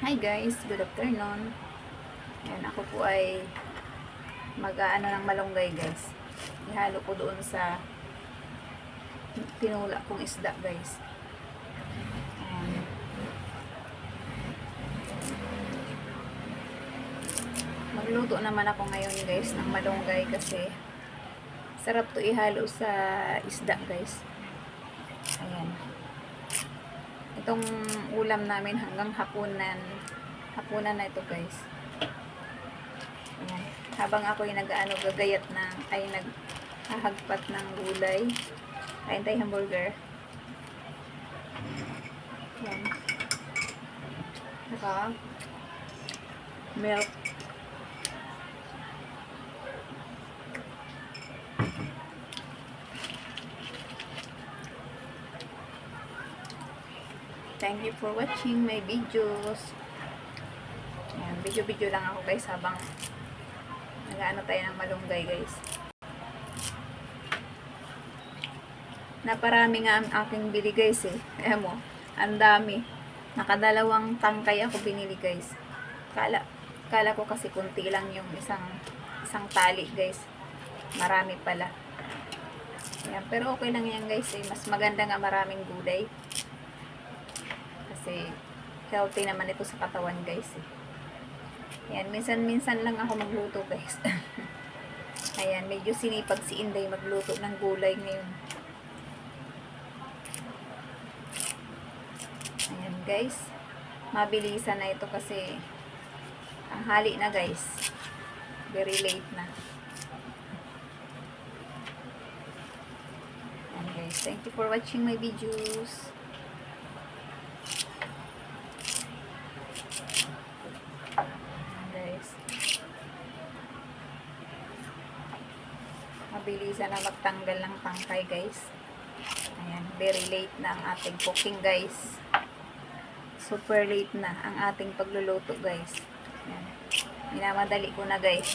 Hi guys, good afternoon. Ayan, ako po ay mag-aano ng malunggay guys. Ihalo ko doon sa tinula kong isda guys. Ayan. Magluto naman ako ngayon guys ng malunggay kasi sarap to ihalo sa isda guys. Ayan. Itong ulam namin hanggang hapunan na ito guys. Ayan. Habang ako ay gagayat ng ay naghahagpat ng gulay, kain tayo hamburger. Ayan. Naka milk. Thank you for watching my videos. Ayan, video lang ako guys habang nag-ano tayo ng malunggay guys. Naparami nga ang aking bili guys eh. Ayan mo, ang dami. Nakadalawang tangkay ako binili guys. Kala ko kasi kunti lang yung isang tali guys. Marami pala. Ayan, pero okay lang yan guys eh. Mas maganda nga maraming gulay. Kasi healthy naman ito sa katawan guys eh. Ayan, minsan lang ako magluto guys. Ayan, medyo sinipag si Inday magluto ng gulay ngayon. Ayan guys, mabilisan na ito kasi ang hali na guys. Very late na. Ayan guys, thank you for watching my videos. Mabilisan na magtanggal ng tangkay guys. Ayan, very late na ang ating cooking guys. Super late na ang ating pagluluto guys. Ayan, minamadali ko na guys.